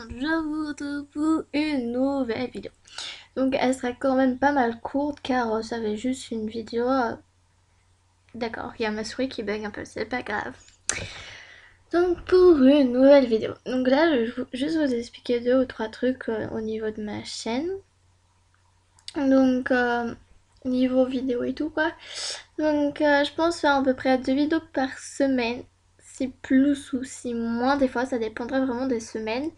monde, je vous retrouve pour une nouvelle vidéo. Donc elle sera quand même pas mal courte car ça va être juste une vidéo. D'accord, il y a ma souris qui bug un peu, c'est pas grave. Donc pour une nouvelle vidéo. Donc là je vais juste vous expliquer 2 ou 3 trucs au niveau de ma chaîne. Donc niveau vidéo et tout quoi. Donc je pense faire à peu près 2 vidéos par semaine. Si plus ou si moins, des fois ça dépendrait vraiment des semaines.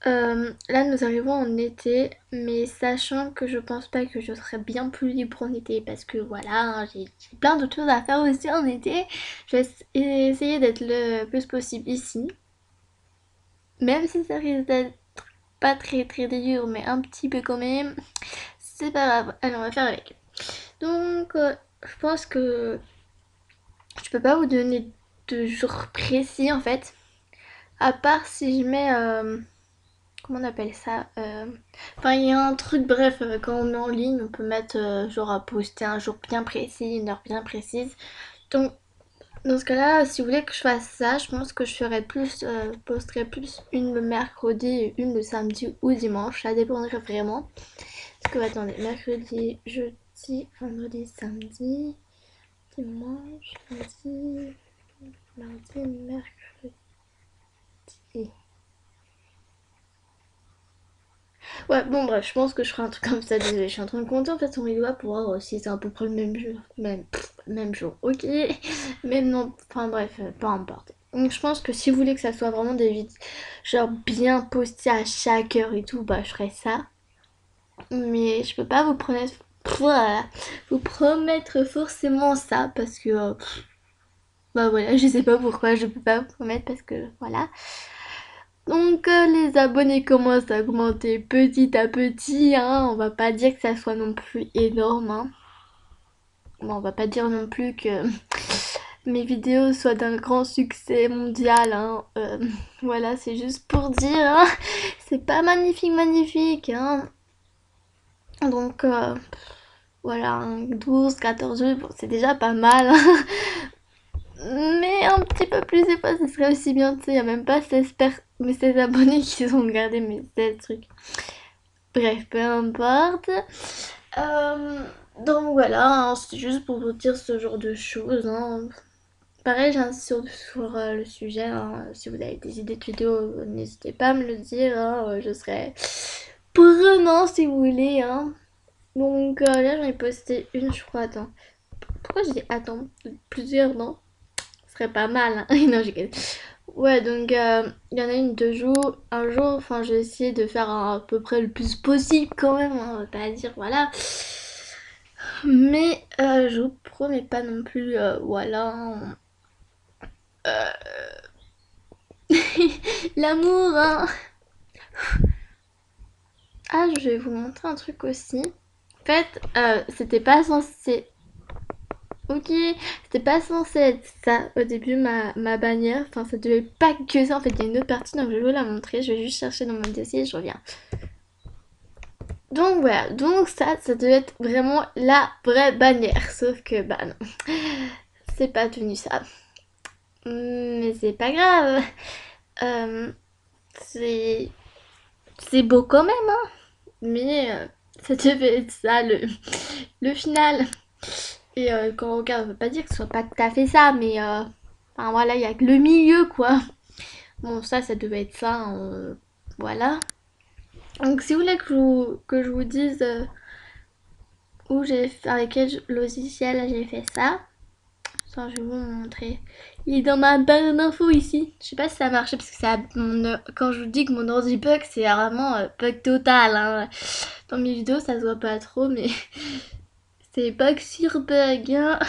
Là nous arrivons en été, mais sachant que je pense pas que je serai bien plus libre en été parce que voilà, hein, j'ai plein d'autres choses à faire aussi en été. Je vais essayer d'être le plus possible ici, même si ça risque d'être pas très très dur, mais un petit peu quand même. C'est pas grave, allez on va faire avec. Donc je pense que je peux pas vous donner de jours précis en fait, à part si je mets comment on appelle ça, enfin il y a un truc, bref, quand on met en ligne on peut mettre genre à poster un jour bien précis, une heure bien précise. Donc dans ce cas là, si vous voulez que je fasse ça, je pense que je ferai plus, posterai plus une le mercredi et une le samedi ou dimanche, ça dépendrait vraiment. Parce que attendez, mercredi, jeudi, vendredi, samedi, dimanche, lundi, mardi, mercredi. Ouais, bon bref, je pense que je ferai un truc comme ça, désolé, je suis en train de compter en fait sur mes doigts pour voir si c'est à peu près le même jour. Même jour, ok. Même non, enfin bref, peu importe. Donc je pense que si vous voulez que ça soit vraiment des vidéos, genre bien postées à chaque heure et tout, bah je ferai ça. Mais je peux pas vous promettre forcément ça parce que bah voilà, je sais pas pourquoi je peux pas vous promettre parce que voilà. Donc les abonnés commencent à augmenter petit à petit, hein. On va pas dire que ça soit non plus énorme, hein. Bon, on va pas dire non plus que mes vidéos soient d'un grand succès mondial, hein. Voilà, c'est juste pour dire, hein. C'est pas magnifique, magnifique, hein. Donc voilà, 12, 14 vues, bon, c'est déjà pas mal, hein. Mais un petit peu plus des fois, ce serait aussi bien, tu sais, y a même pas 16 abonnés qui ont regardé mes 16 trucs. Bref, peu importe. Euh, donc voilà, hein, c'est juste pour vous dire ce genre de choses, hein. Pareil, j'insiste sur le sujet, hein. Si vous avez des idées de vidéos, n'hésitez pas à me le dire, hein. Je serai prenant si vous voulez, hein. Donc là, j'en ai posté une, je crois. Attends. Pourquoi j'ai dit attends? Plusieurs, non? Ce serait pas mal, hein. Non, j'ai. Ouais, donc il y en a une 2 jours. Un jour, enfin, j'ai essayé de faire à peu près le plus possible quand même, hein, on va pas dire voilà. Mais je vous promets pas non plus, voilà, hein. L'amour, hein. Ah, je vais vous montrer un truc aussi. En fait, c'était pas censé. Ok, c'était pas censé être ça au début, ma bannière. Enfin, ça devait pas que ça. En fait, il y a une autre partie, donc je vais vous la montrer. Je vais juste chercher dans mon dossier et je reviens. Donc voilà, donc ça devait être vraiment la vraie bannière. Sauf que, bah non, c'est pas tenu ça. Mais c'est pas grave. Euh, c'est c'est beau quand même, hein. Mais ça devait être ça le final. Et quand on regarde, ça veut pas dire que ce soit pas tout à fait ça, mais enfin voilà, il y a que le milieu quoi. Bon, ça devait être ça, hein, voilà. Donc si vous voulez que je vous dise où avec quel logiciel j'ai fait ça, attends, je vais vous montrer. Il est dans ma barre d'infos ici. Je sais pas si ça marche parce que quand je vous dis que mon ordi bug, c'est vraiment bug total, hein. Dans mes vidéos, ça se voit pas trop, mais c'est bug sur bug, hein.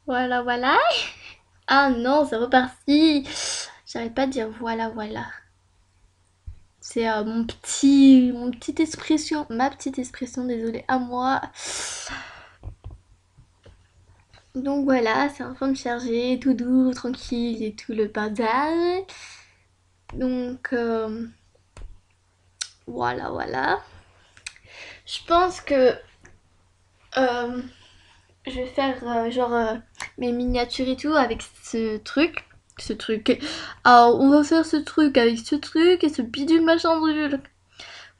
Voilà, voilà. Ah non, c'est reparti. J'arrête pas de dire voilà, voilà. C'est mon petite expression, ma petite expression, désolée à moi. Donc voilà, c'est en train de charger, tout doux, tranquille et tout le bazar. Donc voilà, voilà. Je pense que je vais faire genre mes miniatures et tout avec ce truc. ce truc. Alors, on va faire ce truc avec ce truc et ce bidule machin brûle.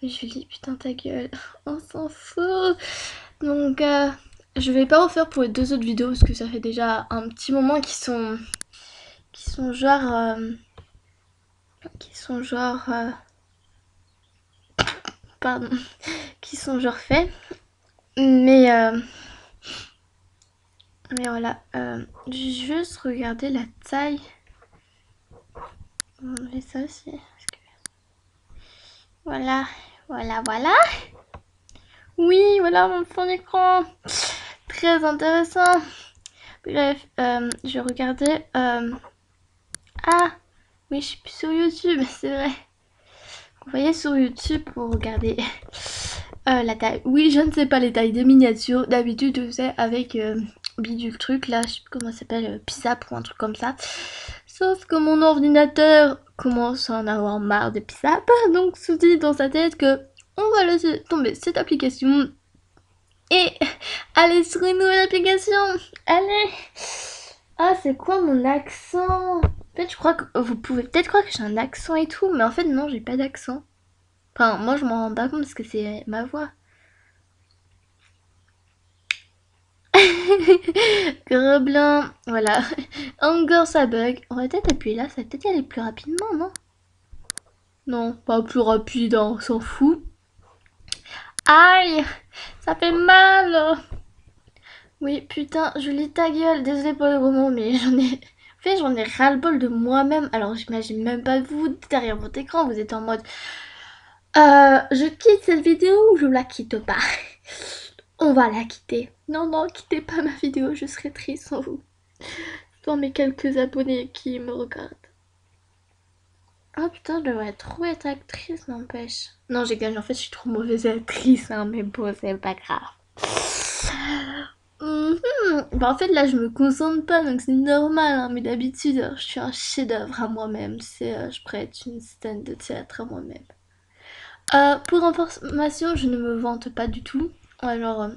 Julie, putain ta gueule, on s'en fout. Donc, je vais pas refaire pour les 2 autres vidéos parce que ça fait déjà un petit moment qui sont genre, pardon, qui sont genre faits. Mais voilà, juste regarder la taille. On va enlever ça aussi. Voilà, voilà, voilà. Oui, voilà mon fond d'écran. Très intéressant. Bref, je regardais. Ah, oui, je suis plus sur YouTube, c'est vrai. Vous voyez sur YouTube pour regarder la taille. Oui, je ne sais pas les tailles des miniatures. D'habitude, je faisais avec bidule truc là, je sais plus comment ça s'appelle, Pizap ou un truc comme ça. Sauf que mon ordinateur commence à en avoir marre de Pizap, donc se dit dans sa tête que on va laisser tomber cette application et aller sur une nouvelle application. Allez. Ah, c'est quoi mon accent? En fait, je crois que vous pouvez peut-être croire que j'ai un accent et tout, mais en fait, non, j'ai pas d'accent. Enfin, moi, je m'en rends pas compte parce que c'est ma voix. Gros voilà. Encore ça bug. On va peut-être appuyer là, ça va peut-être y aller plus rapidement, non? Non, pas plus rapide, hein, on s'en fout. Aïe, ça fait mal. Oui, putain, je lis ta gueule. Désolée pour le gros mot, mais j'en ai... En fait, j'en ai ras-le-bol de moi-même. Alors, j'imagine même pas vous derrière votre écran. Vous êtes en mode... je quitte cette vidéo ou je la quitte pas? On va la quitter. Non, non, quittez pas ma vidéo. Je serai triste sans vous. Sans mes quelques abonnés qui me regardent. Oh putain, je devrais trop être actrice, n'empêche. Non, j'ai gagné. En fait, je suis trop mauvaise actrice, hein, mais bon, c'est pas grave. Bah en fait là je me concentre pas donc c'est normal hein, mais d'habitude je suis un chef-d'œuvre à moi-même, c'est je prête une scène de théâtre à moi-même. Pour information je ne me vante pas du tout, alors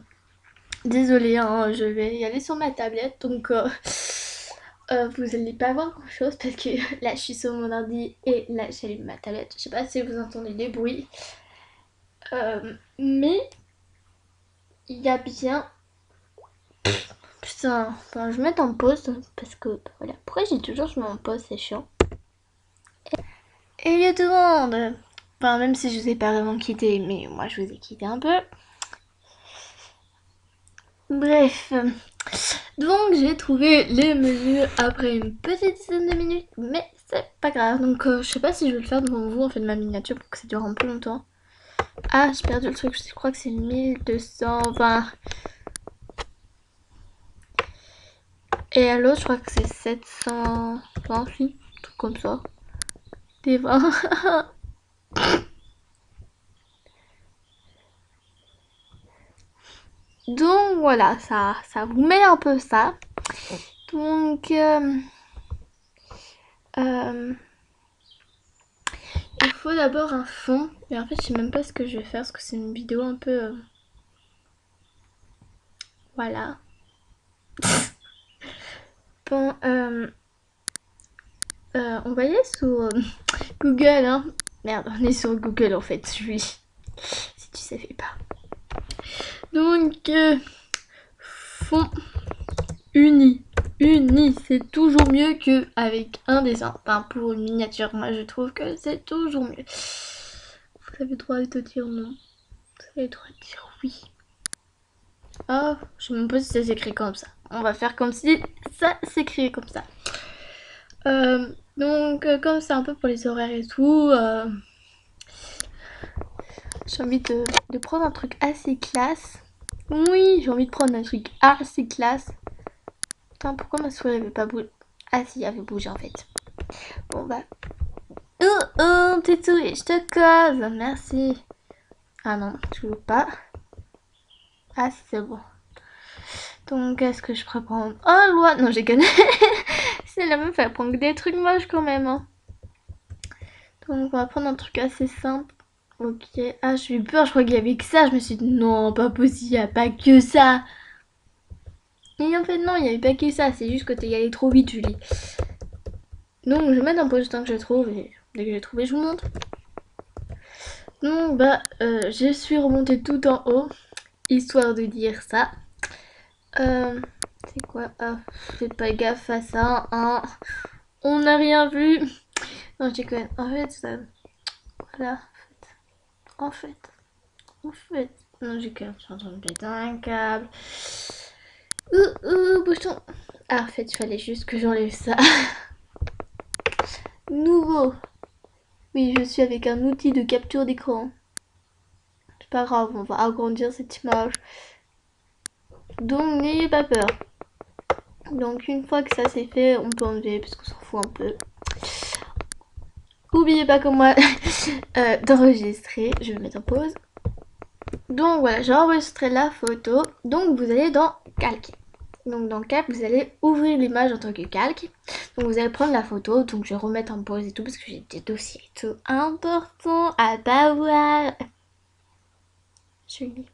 désolée hein, je vais y aller sur ma tablette donc vous n'allez pas voir grand chose parce que là je suis sur mon ordi et là j'allume ma tablette, je sais pas si vous entendez des bruits mais il y a bien... Putain, enfin, je vais mettre en pause parce que voilà. Pourquoi j'ai toujours je mets en pause, c'est chiant. Et il y a tout le monde. Enfin, même si je vous ai pas vraiment quitté, mais moi je vous ai quitté un peu. Bref. Donc j'ai trouvé les mesures après une petite dizaine de minutes, mais c'est pas grave. Donc je sais pas si je vais le faire devant vous en fait de ma miniature pour que ça dure un peu longtemps. Ah, j'ai perdu le truc, je crois que c'est 1220. Et à l'autre, je crois que c'est 728, un truc comme ça. Des 20. Donc voilà, ça vous met un peu ça. Donc il faut d'abord un fond. Et en fait, je sais même pas ce que je vais faire parce que c'est une vidéo un peu voilà. Bon, on va y aller sur Google, hein. Merde, on est sur Google en fait, oui. Si tu savais pas. Donc, fond uni. Uni, c'est toujours mieux qu'avec un dessin. Enfin, pour une miniature, moi je trouve que c'est toujours mieux. Vous avez le droit de dire non. Vous avez le droit de dire oui. Oh, je sais même pas si ça s'écrit comme ça. On va faire comme si ça s'écrit comme ça. Donc, comme c'est un peu pour les horaires et tout, j'ai envie de prendre un truc assez classe. Oui, j'ai envie de prendre un truc assez classe. Putain, pourquoi ma souris avait pas bougé? Ah si, elle avait bougé en fait. Bon bah... Oh, petite souris, je te cause. Merci. Ah non, toujours pas. Ah si, c'est bon. Donc, est-ce que je pourrais prendre... Oh, loi. Non, j'ai gagné. C'est la meuf, elle prend que des trucs moches quand même. Hein. Donc, on va prendre un truc assez simple. Ok. Ah, j'ai eu peur, je crois qu'il y avait que ça. Je me suis dit, non, pas possible, il n'y a pas que ça. Et en fait, non, il n'y avait pas que ça. C'est juste que t'es allé trop vite, Julie. Donc je vais mettre un pause tant que je trouve et dès que j'ai trouvé je vous montre. Donc bah je suis remontée tout en haut, histoire de dire ça. C'est quoi? Ah, faites pas gaffe à ça, hein. On n'a rien vu. Non, je déconne. En fait, ça... Voilà. En fait. En fait. Non, j'ai quand je suis en train de péter un câble. Bouton. Ah, en fait, il fallait juste que j'enlève ça. Nouveau. Oui, je suis avec un outil de capture d'écran. C'est pas grave, on va agrandir cette image. Donc, n'ayez pas peur. Donc, une fois que ça c'est fait, on peut enlever parce qu'on s'en fout un peu. N'oubliez pas comme moi d'enregistrer. Je vais mettre en pause. Donc voilà, j'ai enregistré la photo. Donc vous allez dans calque. Donc dans calque, vous allez ouvrir l'image en tant que calque. Donc vous allez prendre la photo. Donc je vais remettre en pause et tout parce que j'ai des dossiers et tout importants à pas voir. Julie.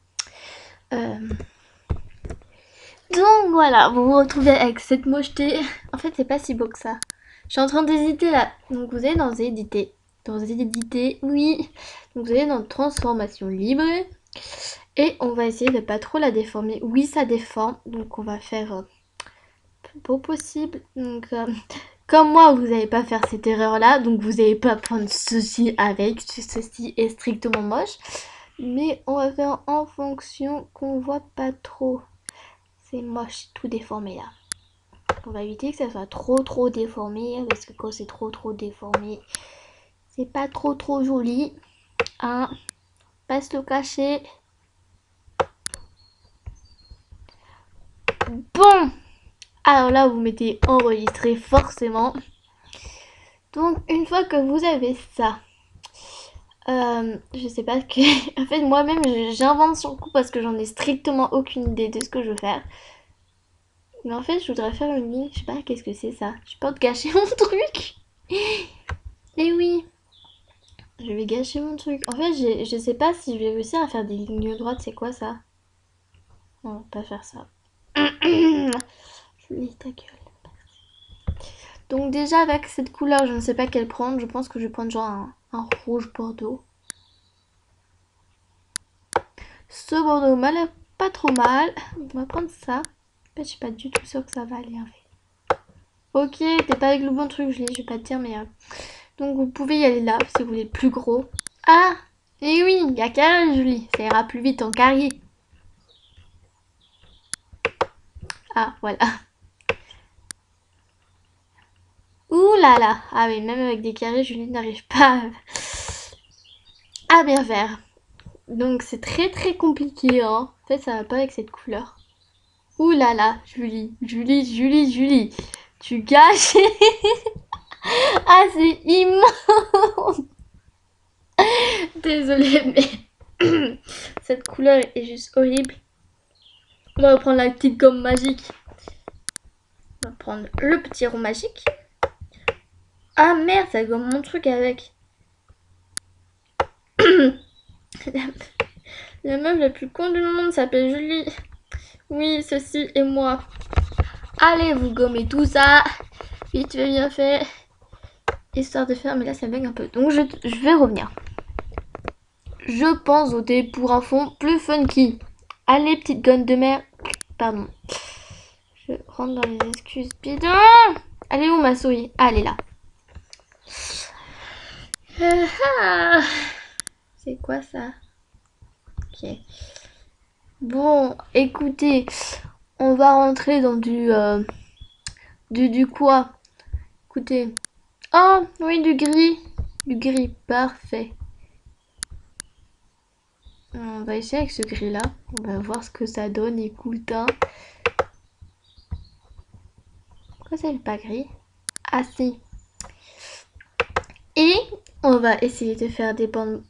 Donc voilà, vous vous retrouvez avec cette mocheté. En fait, c'est pas si beau que ça. Je suis en train d'hésiter là. Donc vous allez dans éditer. Dans éditer, oui. Donc vous allez dans transformation libre. Et on va essayer de pas trop la déformer. Oui, ça déforme. Donc on va faire le plus beau possible. Donc comme moi, vous n'allez pas faire cette erreur là. Donc vous n'allez pas prendre ceci avec. Ceci est strictement moche. Mais on va faire en fonction qu'on voit pas trop. C'est moche, tout déformé là. On va éviter que ça soit trop déformé. Parce que quand c'est trop déformé, c'est pas trop joli. Hein. Pas se le cacher. Bon. Alors là, vous mettez enregistrer forcément. Donc, une fois que vous avez ça, je sais pas que... En fait, moi-même, j'invente sur le coup parce que j'en ai strictement aucune idée de ce que je veux faire. Mais en fait, je voudrais faire une ligne. Je sais pas, qu'est-ce que c'est ça? Je peux te gâcher mon truc. Eh oui. Je vais gâcher mon truc. En fait, je sais pas si je vais réussir à faire des lignes droites. C'est quoi ça? Non, pas faire ça. Julie, ta gueule. Donc déjà avec cette couleur, je ne sais pas quelle prendre. Je pense que je vais prendre genre un rouge bordeaux. Ce bordeaux m'a l'air pas trop mal. On va prendre ça. En fait, je suis pas du tout sûre que ça va aller avec. Ok, t'es pas avec le bon truc, je vais pas te dire, mais... Donc vous pouvez y aller là, si vous voulez plus gros. Ah, et oui, il y a carré, Julie. Ça ira plus vite en carré. Ah, voilà. Ouh là là. Ah oui, même avec des carrés, Julie n'arrive pas à bien faire. Donc c'est très compliqué, hein. En fait, ça va pas avec cette couleur. Ouh là là, Julie. Tu gâches. Ah, c'est immense. Désolée, mais cette couleur est juste horrible. On va reprendre la petite gomme magique. On va prendre le petit rond magique. Ah merde, ça gomme mon truc avec. La meuf la plus con du monde s'appelle Julie. Oui, ceci est moi. Allez, vous gommez tout ça. Vite fait, bien fait. Histoire de faire, mais là ça bug un peu. Donc je vais revenir. Je pense voter pour un fond plus funky. Allez, petite gonne de mer. Pardon. Je rentre dans les excuses. Bidon. Elle est où ma souris? Ah, elle est là. C'est quoi ça? Ok. Bon, écoutez, on va rentrer dans du quoi? Écoutez. Oh, oui, du gris. Du gris, parfait. On va essayer avec ce gris là. On va voir ce que ça donne. Écoute, hein. Pourquoi ça n'est pas gris? Ah si. Et on va essayer de faire des bandes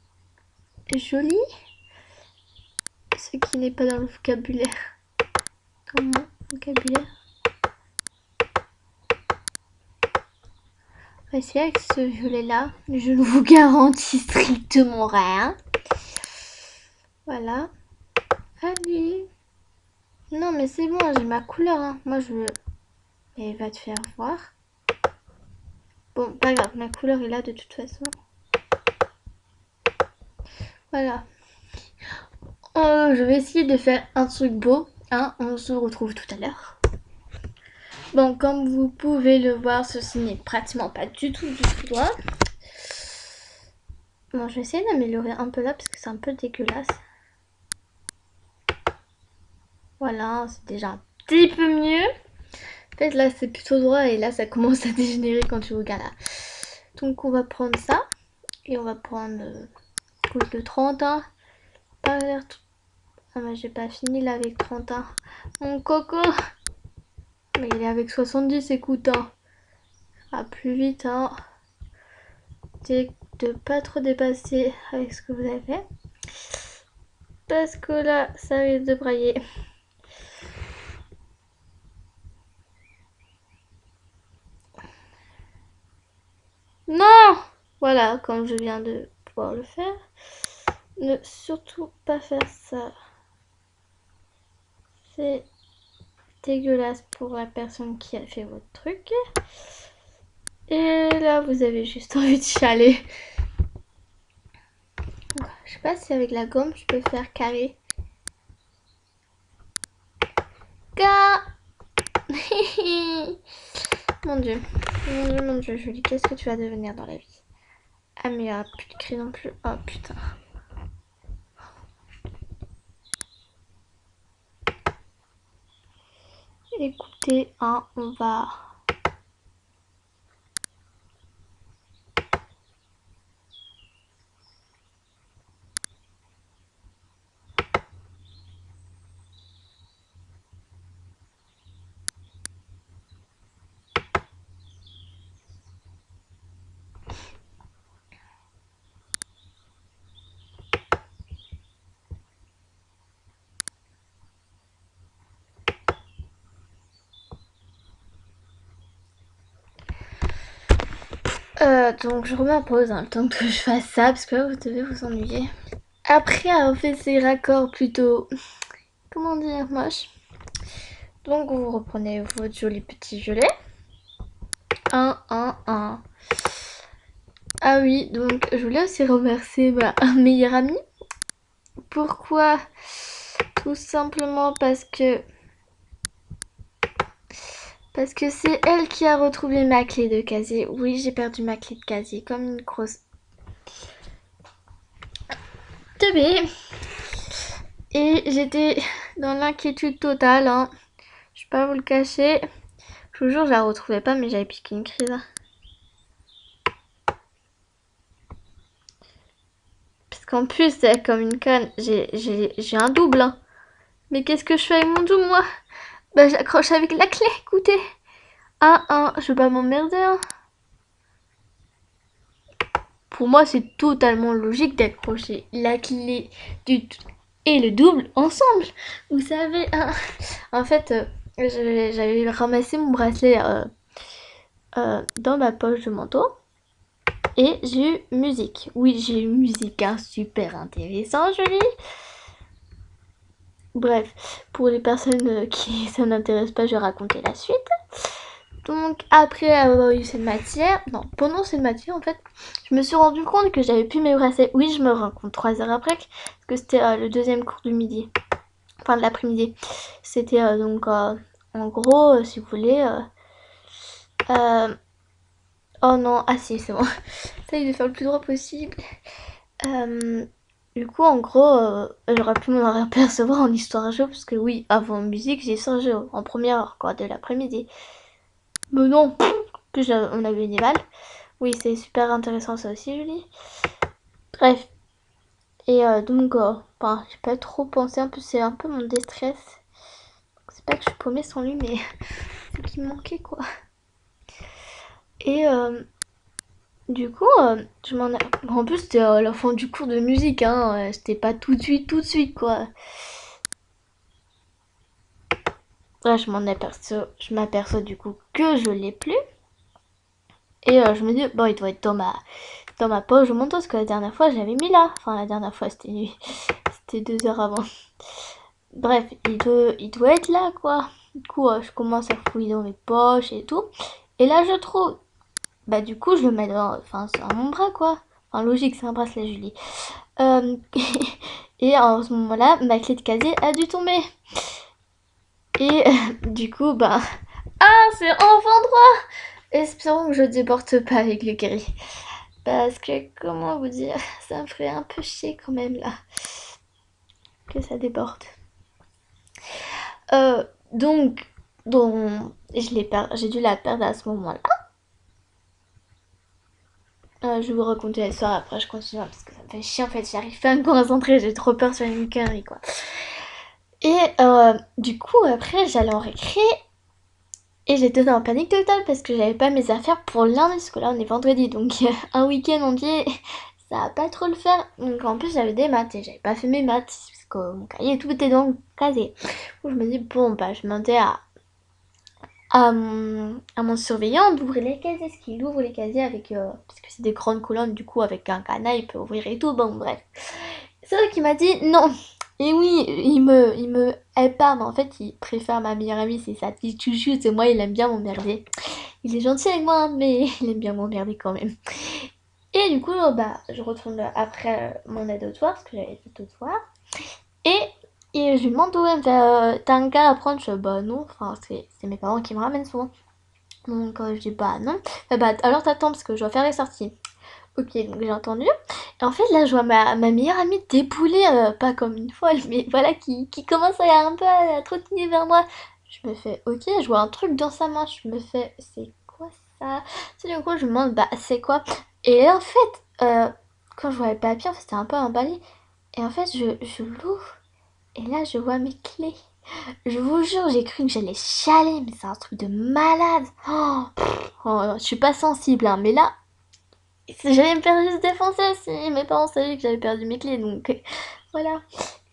jolies. Ce qui n'est pas dans le vocabulaire. Dans mon vocabulaire. On va essayer avec ce violet là. Je ne vous garantis strictement rien. Voilà. Allez. Non mais c'est bon, j'ai ma couleur. Hein. Moi je veux... Mais va te faire voir. Bon, pas grave, ma couleur est là de toute façon. Voilà. Je vais essayer de faire un truc beau. Hein, on se retrouve tout à l'heure. Bon, comme vous pouvez le voir, ceci n'est pratiquement pas du tout droit. Bon, je vais essayer d'améliorer un peu là parce que c'est un peu dégueulasse. Voilà, c'est déjà un petit peu mieux. En fait, là, c'est plutôt droit et là, ça commence à dégénérer quand tu regardes là. Donc, on va prendre ça et on va prendre le 31. Pas l'air tout... Ah, mais j'ai pas fini là avec 31. Mon coco! Mais il est avec 70, écoute, hein. Ah, plus vite, hein. De pas trop dépasser avec ce que vous avez fait. Parce que là, ça risque de brailler. Non! Voilà, comme je viens de pouvoir le faire. Ne surtout pas faire ça. C'est dégueulasse pour la personne qui a fait votre truc. Et là, vous avez juste envie de chialer. Je sais pas si avec la gomme, je peux faire carré. Mon dieu. Mon dieu, mon dieu, Julie, qu'est-ce que tu vas devenir dans la vie? Ah, mais il n'y a plus de cri non plus. Oh, putain. Écoutez, hein, on va... donc je remets en pause hein, le temps que je fasse ça parce que là vous devez vous ennuyer. Après avoir fait ces raccords plutôt, comment dire, moche. Donc vous reprenez votre joli petit gelé. 1, 1, 1. Ah oui, donc je voulais aussi remercier ma meilleure amie. Pourquoi? Tout simplement parce que c'est elle qui a retrouvé ma clé de casier. Oui, j'ai perdu ma clé de casier comme une grosse teubée. Et j'étais dans l'inquiétude totale, hein. Je vais pas vous le cacher. Je vous jure, je la retrouvais pas, mais j'avais piqué une crise. Parce qu'en plus, comme une conne, j'ai un double. Hein. Mais qu'est-ce que je fais avec mon double, moi? Bah, j'accroche avec la clé, écoutez. Je veux pas m'emmerder. Hein. Pour moi, c'est totalement logique d'accrocher la clé et le double ensemble. Vous savez, hein. En fait, j'avais ramassé mon bracelet dans ma poche de manteau. Et j'ai eu musique. Oui, j'ai eu musique, hein, super intéressant, Julie. Bref, pour les personnes qui ça n'intéresse pas, je vais raconter la suite. Donc après avoir eu cette matière, non, pendant cette matière en fait, je me suis rendu compte que j'avais plus mes bracelets. Oui, je me rends compte 3 heures après, parce que c'était le deuxième cours du midi, enfin de l'après-midi. C'était donc en gros, si vous voulez, oh non, ah si, c'est bon. J'essaye de faire le plus droit possible. Du coup, en gros, j'aurais pu m'en apercevoir en histoire géo, parce que oui, avant musique, j'ai histoire géo, en première heure, quoi, de l'après-midi. Mais non, plus on avait des balles. Oui, c'est super intéressant ça aussi, Julie. Bref. Et donc, j'ai pas trop pensé, en plus c'est un peu mon déstress. C'est pas que je suis paumée sans lui, mais c'est qu'il me manquait, quoi. Et du coup, je m'en ai... En plus, c'était la fin du cours de musique, hein. C'était pas tout de suite, quoi. Là, je m'aperçois du coup que je l'ai plus. Et je me dis, bon, il doit être dans ma poche de manteau, parce que la dernière fois, je l'avais mis là. Enfin, la dernière fois, c'était nuit. C'était 2 heures avant. Bref, il doit être là, quoi. Du coup, je commence à fouiller dans mes poches et tout. Et là, je trouve bah du coup je le mets enfin sur mon bras quoi. Enfin logique, c'est un bracelet Julie. Euh, et à ce moment-là, ma clé de casier a dû tomber. Et du coup, bah... Ah, c'est enfin droit. Espérons que je déporte pas avec le gris. Parce que, comment vous dire, ça me ferait un peu chier quand même là. Que ça déborde. Euh, donc, j'ai dû la perdre à ce moment-là. Je vais vous raconter l'histoire après, je continue parce que ça me fait chier en fait. J'arrive pas à me concentrer, j'ai trop peur sur une connerie quoi. Et du coup, après, j'allais en récré et j'étais en panique totale parce que j'avais pas mes affaires pour lundi, parce que là on est vendredi, donc un week-end entier, ça va pas trop le faire. Donc en plus, j'avais des maths et j'avais pas fait mes maths parce que mon cahier tout était dans le casier. Donc je me dis, bon, bah, je demandais à mon surveillant d'ouvrir les casiers, ce qu'il ouvre les casiers avec, parce que c'est des grandes colonnes, du coup, avec un cadenas, il peut ouvrir et tout, bon, bref. C'est vrai qu'il m'a dit non. Et oui, il me aime pas, mais en fait, il préfère ma meilleure amie, c'est sa petite chouchoute, et moi, il aime bien m'emmerder. Il est gentil avec moi, mais il aime bien m'emmerder quand même. Et du coup, bah, je retourne après mon aide au devoir, parce que j'avais fait au devoir. Et, et je lui demande, ouais, t'as un gars à prendre? Je fais, bah non, enfin, c'est mes parents qui me ramènent souvent. Donc, je dis, bah non. Bah, alors t'attends, parce que je dois faire les sorties. Ok, donc j'ai entendu. Et en fait, là, je vois ma meilleure amie débouler, pas comme une folle, mais voilà, qui commence à un peu à trottiner vers moi. Je me fais, ok, je vois un truc dans sa main. Je me fais, c'est quoi ça? C'est du coup, je me demande, bah, c'est quoi? Et là, en fait, quand je vois le papier, en fait, c'était un peu emballé. Et en fait, je l'ouvre. Et là, je vois mes clés. Je vous jure, j'ai cru que j'allais chialer, mais c'est un truc de malade. Je suis pas sensible, hein, mais là, j'allais me faire juste défoncer si mes parents savaient que j'avais perdu mes clés, donc voilà.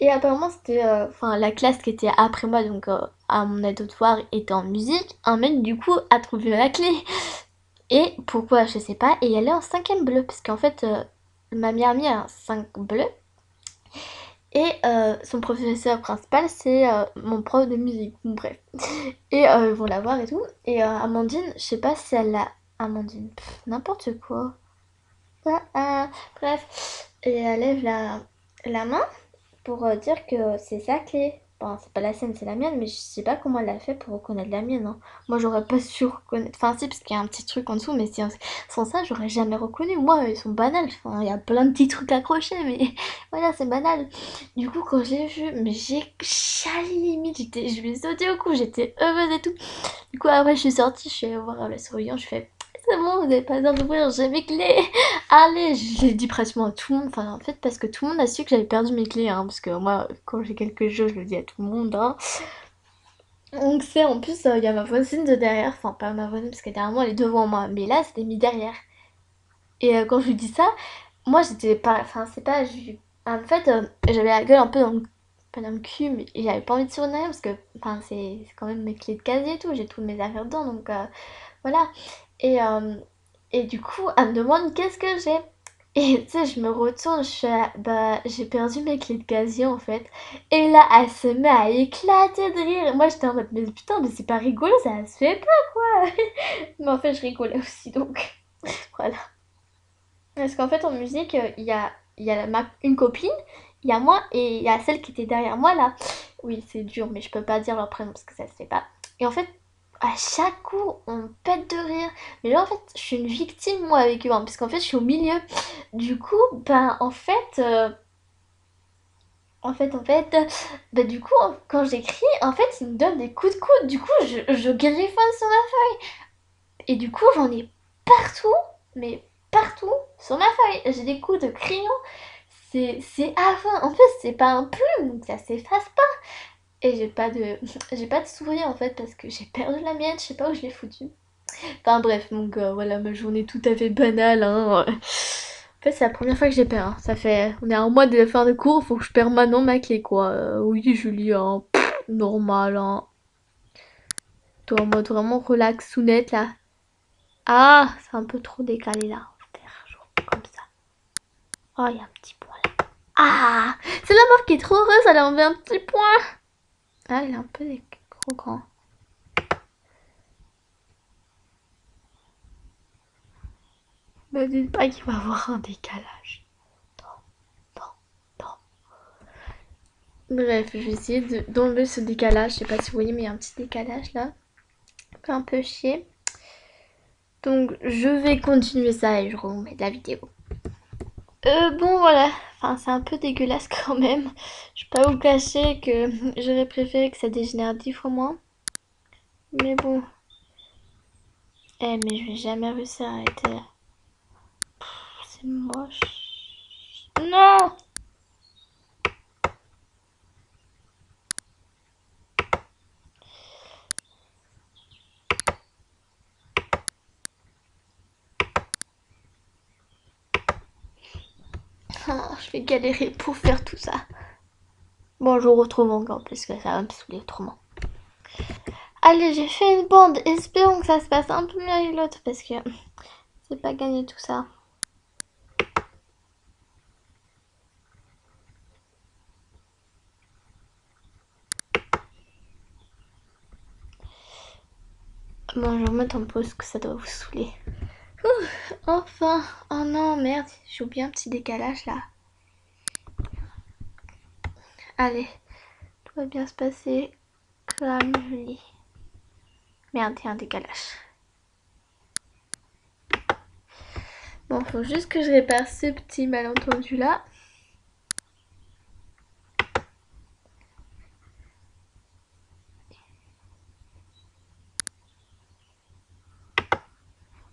Et apparemment, c'était enfin la classe qui était après moi, donc à mon auditoire était en musique. Un mec, du coup, a trouvé ma clé. Et pourquoi, je sais pas. Et elle est en cinquième bleu, parce qu'en fait, ma meilleure amie a un 5 bleu. Et son professeur principal, c'est mon prof de musique. Bon, bref. Et ils vont la voir et tout. Et Amandine, je sais pas si elle l'a. Amandine, n'importe quoi. Ouais, bref, et elle lève la main pour dire que c'est sa clé. Bon, c'est pas la sienne, c'est la mienne, mais je sais pas comment elle a fait pour reconnaître la mienne, hein. Moi, j'aurais pas su reconnaître. Enfin, si, parce qu'il y a un petit truc en dessous, mais sans ça, j'aurais jamais reconnu. Moi, ils sont banals. Enfin, il y a plein de petits trucs accrochés, mais voilà, c'est banal. Du coup, quand j'ai vu, mais j'ai chialé limite, je lui ai sauté au cou, j'étais heureuse et tout. Du coup, après, je suis sortie, je suis allée voir le surveillant, je fais. C'est bon, vous n'avez pas besoin d'ouvrir, j'ai mes clés. Allez, je l'ai dit pratiquement à tout le monde. Enfin, en fait, parce que tout le monde a su que j'avais perdu mes clés. Hein, parce que moi, quand j'ai quelque chose, je le dis à tout le monde. Hein. Donc, c'est en plus, il y a ma voisine de derrière. Enfin, pas ma voisine, parce que derrière moi, elle est devant moi. Mais là, c'était mis derrière. Et quand je lui dis ça, moi, j'étais pas. Enfin, c'est pas. En fait, j'avais la gueule un peu dans le. Pas dans le cul, mais j'avais pas envie de sourire parce que. Enfin, c'est quand même mes clés de casier et tout. J'ai toutes mes affaires dedans. Donc, voilà. Et, et du coup, elle me demande qu'est-ce que j'ai. Et tu sais, je me retourne, je suis là, bah, j'ai perdu mes clés de casier en fait. Et là, elle se met à éclater de rire. Et moi, j'étais en mode, mais putain, mais c'est pas rigolo, ça se fait pas quoi. Mais en fait, je rigolais aussi donc. Voilà. Parce qu'en fait, en musique, il y a une copine, il y a moi et il y a celle qui était derrière moi là. Oui, c'est dur, mais je peux pas dire leur prénom parce que ça se fait pas. Et en fait, à chaque coup, on pète de rire. Mais là, en fait, je suis une victime moi avec eux, hein, parce qu'en fait, je suis au milieu. Du coup, ben, du coup, quand j'écris, en fait, ils me donnent des coups de coude. Du coup, je griffonne sur ma feuille. Et du coup, j'en ai partout, mais partout sur ma feuille. J'ai des coups de crayon. C'est avant. En fait, c'est pas un plume, donc ça s'efface pas. Et j'ai pas de souris en fait parce que j'ai perdu la mienne. Je sais pas où je l'ai foutue. Enfin bref, donc voilà ma journée tout à fait banale. Hein. En fait, c'est la première fois que j'ai perdu. Hein. Ça fait, on est à un mois de la fin de cours, faut que je perds maintenant ma clé quoi. Oui, Julie, hein. Normal. Hein. Toi en mode vraiment relax, sounette là. Ah, c'est un peu trop décalé là. Je vais faire genre comme ça. Oh, il y a un petit point là. Ah, c'est la meuf qui est trop heureuse, elle a enlevé un petit point. Ah, il est un peu trop grand. Me dites pas qu'il va y avoir un décalage. Non, non, non. Bref, je vais essayer d'enlever ce décalage. Je sais pas si vous voyez, mais il y a un petit décalage là. Fait un peu chier. Donc je vais continuer ça et je remets de la vidéo. Bon voilà, enfin c'est un peu dégueulasse quand même. Je vais pas vous cacher que j'aurais préféré que ça dégénère 10 fois moins. Mais bon. Mais je vais jamais réussir à arrêter là. C'est moche. Non! Oh, je vais galérer pour faire tout ça. Bon, je vous retrouve encore parce que ça va me saouler autrement. Allez, j'ai fait une bande. Espérons que ça se passe un peu mieux avec l'autre parce que c'est pas gagné tout ça. Bon, je vais remettre en pause que ça doit vous saouler. Ouh, enfin. Oh non, merde. J'ai oublié un petit décalage là. Allez. Tout va bien se passer. Calme, Julie. Merde, il y a un décalage. Bon, faut juste que je répare ce petit malentendu là.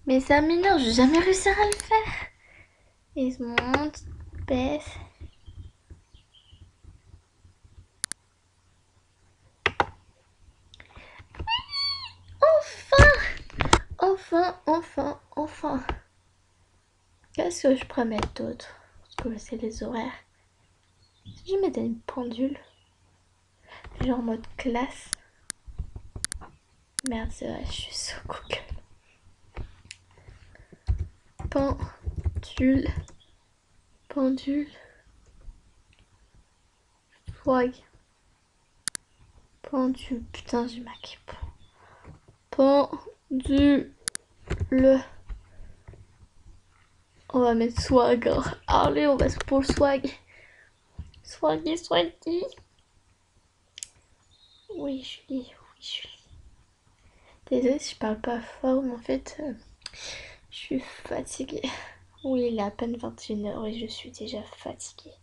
Mais ça m'énerve, j'ai jamais réussi à le faire. Il se monte, baisse. Enfin. Qu'est-ce que je pourrais mettre d'autre? Parce que je sais les horaires. Si je mettais une pendule, genre en mode classe. Merde, c'est vrai, je suis sur Google. Pendule. Swag. Pendule. Putain, j'ai marqué. Pendule. On va mettre swag. Allez, on va pour le swag. Swaggy. Oui, Julie. Désolée si je parle pas fort, mais en fait, je suis fatiguée. Oui, il est à peine 21h et je suis déjà fatiguée.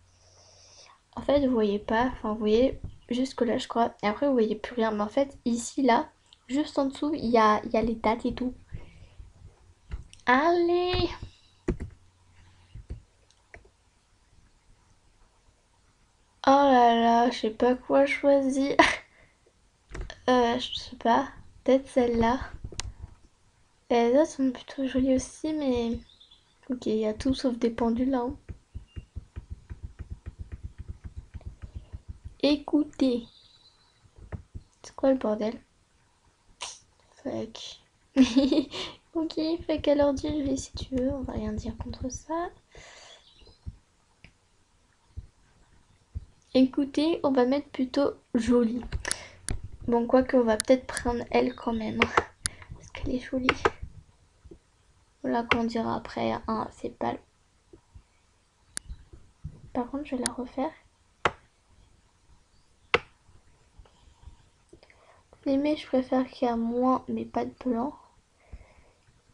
En fait, vous voyez pas, enfin, vous voyez jusque là, je crois. Et après, vous voyez plus rien. Mais en fait, ici, là, juste en dessous, il y a les dates et tout. Allez! Oh là là, je sais pas quoi choisir. Je sais pas. Peut-être celle-là. Les autres sont plutôt jolies aussi, mais... Ok, il y a tout sauf des pendules là. Écoutez. C'est quoi le bordel? Fuck. Ok, fuck à l'ordi, je vais si tu veux, on va rien dire contre ça. Écoutez, on va mettre plutôt jolie. Bon, quoique, on va peut-être prendre elle quand même. Parce qu'elle est jolie. Voilà qu'on dira après, hein, c'est pas... Par contre, je vais la refaire. Mais je préfère qu'il y a moins, mais pas de blanc,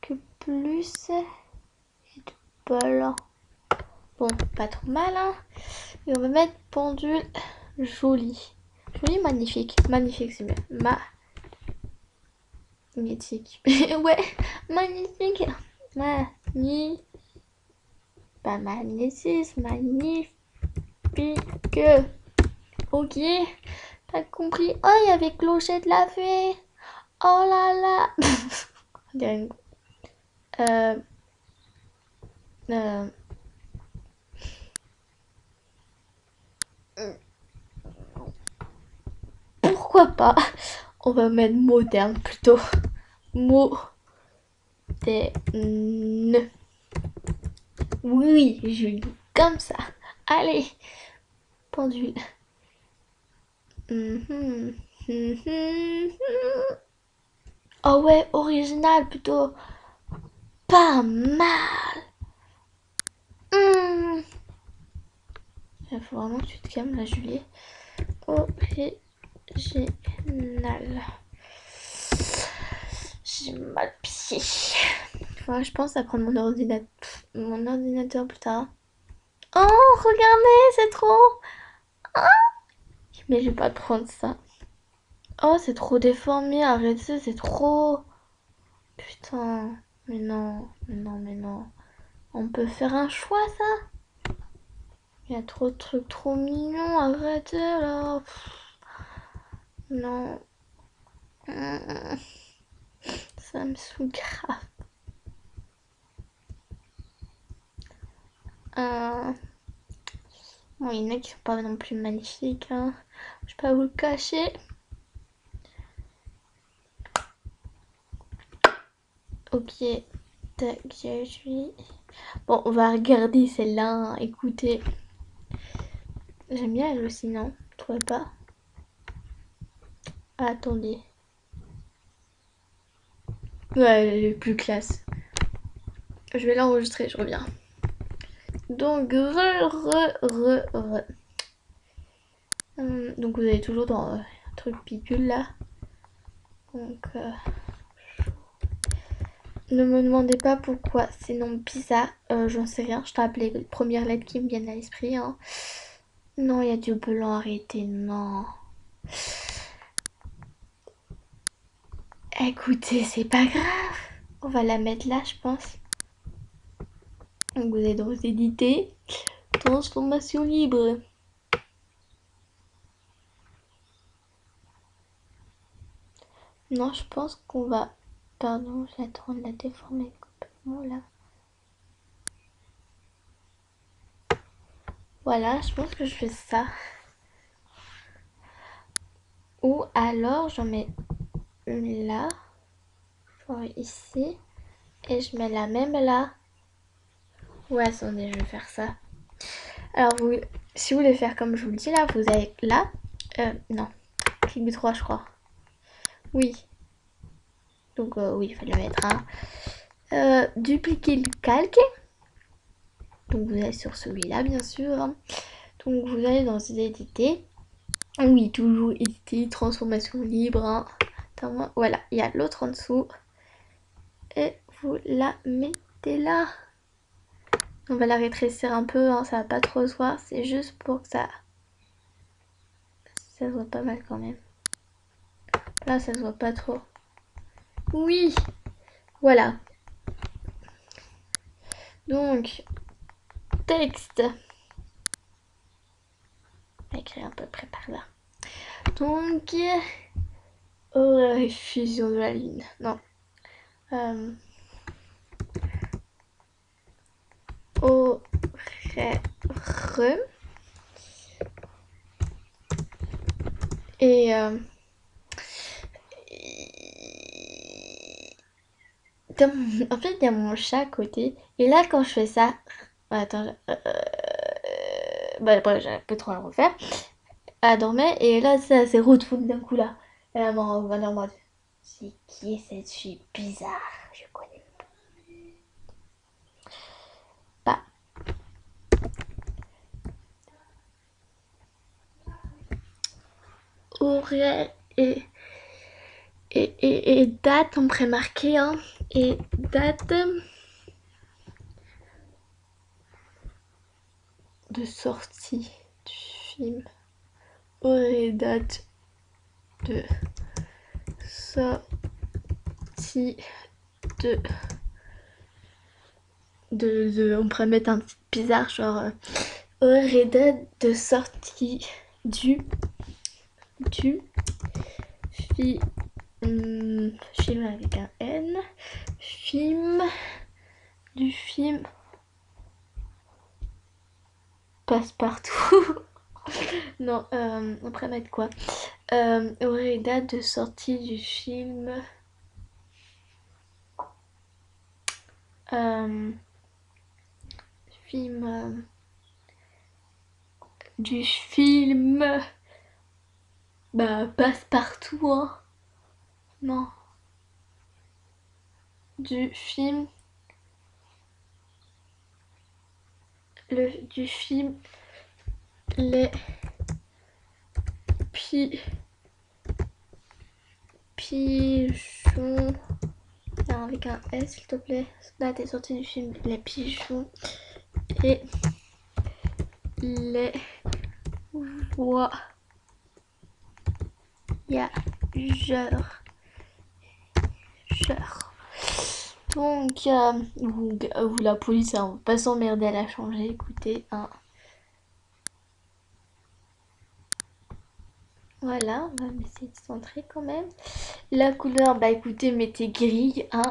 que plus de blanc. Bon, pas trop mal, hein. Et on va mettre pendule jolie. Jolie, magnifique. Magnifique, c'est mieux. Magnifique. Ouais, magnifique. Magnifique. Pas magnifique, magnifique. Ok. T'as compris? Oh, il y avait Clochette la fée. Oh là là. euh, euh, Pourquoi pas? On va mettre moderne plutôt. Moderne. Oui, je lis comme ça. Allez, pendule. Oh ouais, original plutôt. Pas mal. Il faut vraiment que tu te calmes là, Julie. Original. J'ai mal au pied. Faudra, je pense à prendre mon ordinateur plus tard. Oh, regardez, c'est trop. Ah, mais je vais pas prendre ça. Oh, c'est trop déformé, arrêtez, c'est trop. Putain, mais non, mais non, mais non. On peut faire un choix, ça? Il y a trop de trucs trop mignons, arrêtez là. Non. Ça me saoule grave. Bon, il y en a qui sont pas non plus magnifiques, hein. Je vais pas vous le cacher. Ok, tac, je suis. Bon, on va regarder celle-là, hein. Écoutez. J'aime bien elle aussi, non? Vous trouvez pas? Ah, attendez. Ouais, elle est plus classe. Je vais l'enregistrer, je reviens. Donc, donc vous avez toujours dans un truc picule là. Donc, ne me demandez pas pourquoi ces noms bizarres. J'en sais rien. Je t'ai appelé les premières lettres qui me viennent à l'esprit. Hein. Non, il y a du blanc, arrêtez, non. Écoutez, c'est pas grave. On va la mettre là, je pense. Donc vous êtes dans éditer. Transformation libre. Non, je pense qu'on va... Pardon, j'attends de la déformer complètement là. Voilà, je pense que je fais ça. Ou alors j'en mets une là. Genre ici. Et je mets la même là. Ouais, attendez, je vais faire ça. Alors, si vous voulez faire comme je vous le dis là, vous avez là. Non. Clic droit, je crois. Oui. Donc, oui, il fallait le mettre. Hein. Dupliquer le calque. Donc, vous allez sur celui-là, bien sûr. Donc, vous allez dans éditer. Oui, toujours éditer, transformation libre. Hein. Voilà, il y a l'autre en dessous. Et vous la mettez là. On va la rétrécir un peu, hein, ça va pas trop se voir, c'est juste pour que ça se voit pas mal quand même. Là, ça se voit pas trop. Oui, voilà. Donc, texte. On va écrire à peu près par là. Donc, fusion de la lune. Non. Horaire. Et en fait, il y a mon chat à côté. Et là, quand je fais ça... Attends, bah, j'ai un peu trop à le refaire. Elle dormait et là, ça s'est retourné d'un coup là. Elle m'a envoyé en mode... C'est qui est cette fille bizarre? Je connais pas. Horaire et date, on pourrait marquer, hein. Et date de sortie du film. Et date de sortie on pourrait mettre un petit bizarre genre et date de sortie du film, film avec un N, du film Passe-Partout. Non, on pourrait mettre quoi? Et date de sortie du film. Euh, film. Du film. Bah, Passe-Partout, hein. Non. Du film. du film Les Pigeons. Non, avec un S s'il te plaît. Là t'es sorti du film Les Pigeons et les voyageurs. Donc, la police, hein, on va pas s'emmerder à la changer. Écoutez, hein. Voilà, on va essayer de centrer quand même. La couleur, bah écoutez, mettez gris, hein.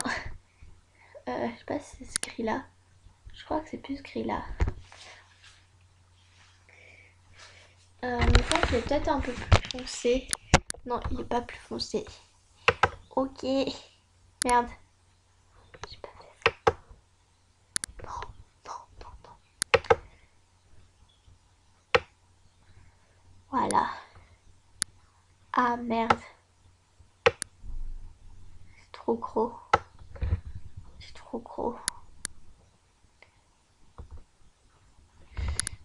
Je sais pas si c'est ce gris là. Je crois que c'est plus ce gris là. Je pense qu'il est peut-être un peu plus foncé. Non, il est pas plus foncé. Ok. Merde. J'ai pas fait ça. Non, non, non, non. Voilà. Ah merde. C'est trop gros. C'est trop gros.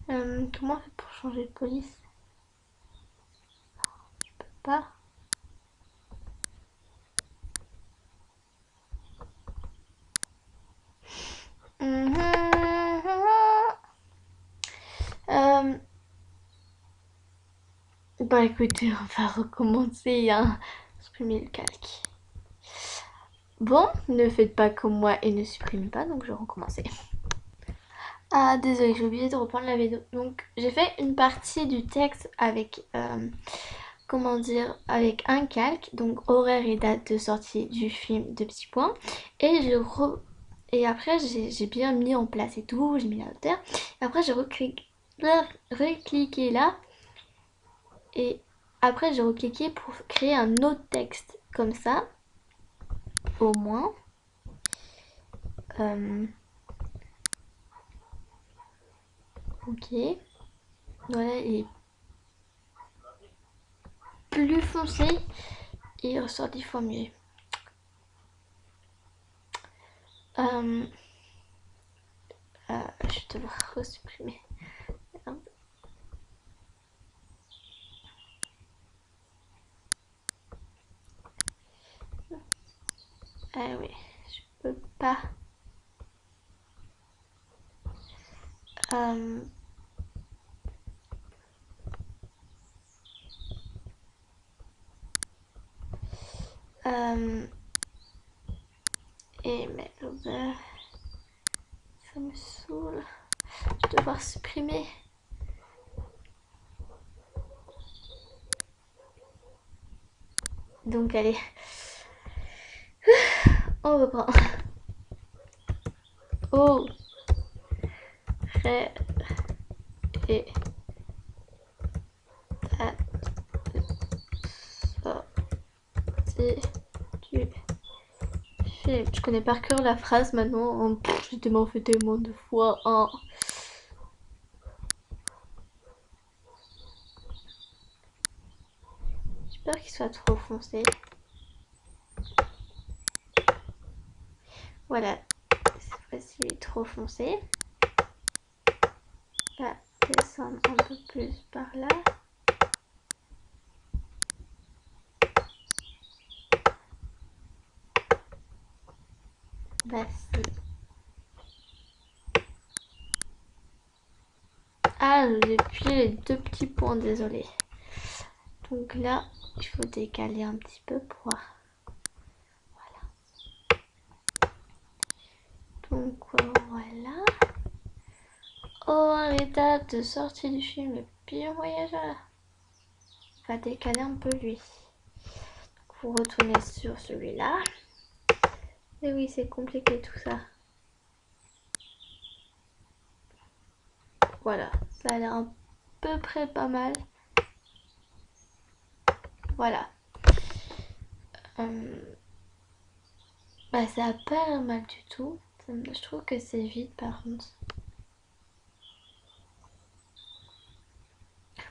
Comment on fait pour changer de police? Je peux pas. Bah écoutez, on va recommencer, hein. Supprimer le calque. Bon, ne faites pas comme moi et ne supprimez pas, donc je vais recommencer. Ah, désolé, j'ai oublié de reprendre la vidéo. Donc, j'ai fait une partie du texte avec, comment dire, avec un calque, donc horaire et date de sortie du film de petits points. Et après, j'ai bien mis en place et tout, j'ai mis la hauteur. Et après, j'ai recliqué là. Et après, j'ai recliqué pour créer un autre texte, comme ça, au moins. Ok. Voilà, il est plus foncé et il ressort 10 fois mieux. Je vais devoir resupprimer. Merde. Ah oui, je peux pas. Et merde, ça me saoule. Je vais devoir supprimer. Donc allez, on reprend. Oh, ré et à sortie du film. Je connais par cœur la phrase maintenant. J'ai tellement fait tellement de fois. Hein. J'ai peur qu'il soit trop foncé. Voilà, cette fois-ci il est trop foncé. On va descendre un peu plus par là. Voici. Ah, j'ai appuyé les deux petits points, désolé. Donc là, il faut décaler un petit peu pour voir. Voilà. Donc voilà. Oh, l'étape de sortie du film Le Pigeon Voyageur. On va décaler un peu lui. Donc vous retournez sur celui-là. Et oui, c'est compliqué tout ça. Voilà, ça a l'air à peu près pas mal. Voilà. Bah ça a pas l'air mal du tout. Je trouve que c'est vide par contre.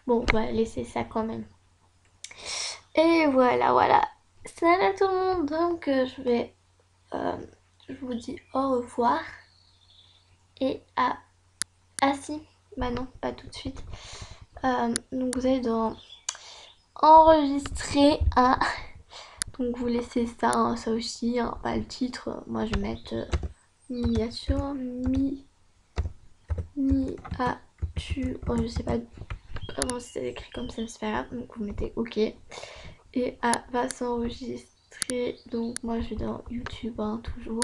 Bon, on va laisser ça quand même. Et voilà, voilà. Salut tout le monde. Donc je vous dis au revoir et à Ah si, bah non, pas tout de suite. Donc vous allez dans enregistrer. Ah, donc vous laissez ça, hein, ça aussi, hein, pas le titre. Moi je vais mettre miniature, miniature. Oh, je sais pas vraiment si c'est écrit comme ça, c'est pas grave. Donc vous mettez OK. Et va s'enregistrer. Donc moi je vais dans YouTube, hein, toujours.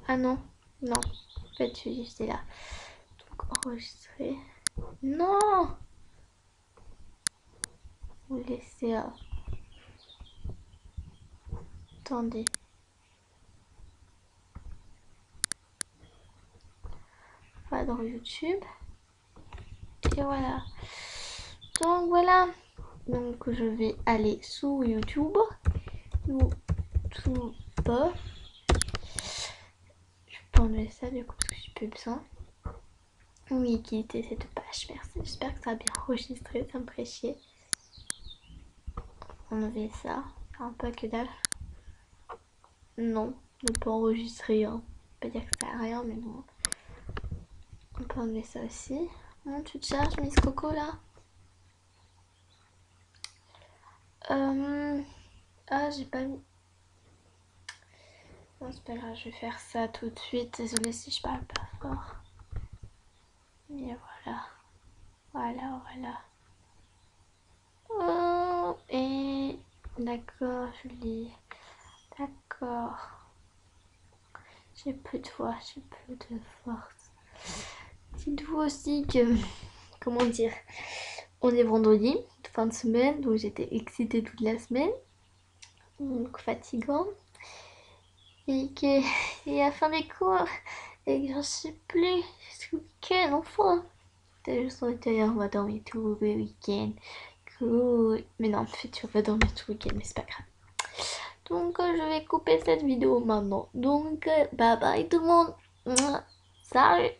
Ah non, non. En fait, j'étais là. Donc enregistrer. Non! Vous laissez. Attendez. On va dans YouTube. Et voilà. Donc voilà. Donc je vais aller sur YouTube. YouTube. Je peux enlever ça du coup parce que j'ai plus besoin. Oui, quitter cette page. Merci. J'espère que ça a bien enregistré. Ça me ferait chier. Enlever ça. Un peu que dalle. Non, ne pas enregistrer. Hein. Pas dire que ça sert à rien, mais non. On peut enlever ça aussi. Bon, tu te charges, Miss Coco là. Ah, j'ai pas mis. Non, c'est pas grave, je vais faire ça tout de suite. Désolée si je parle pas fort. Et voilà. Voilà, voilà. Oh, et d'accord, je lis. D'accord. J'ai peu de voix, j'ai peu de force. Dites-vous aussi que, comment dire, on est vendredi, fin de semaine, donc j'étais excitée toute la semaine. Donc fatigant. Et que, et la fin des cours, et que j'en sais plus, ce week-end, enfin. T'as juste envie de te dire, on va dormir tout le week-end. Cool. Mais non, en fait, tu vas pas dormir tout le week-end, mais c'est pas grave. Donc, je vais couper cette vidéo maintenant. Donc, bye bye tout le monde. Salut.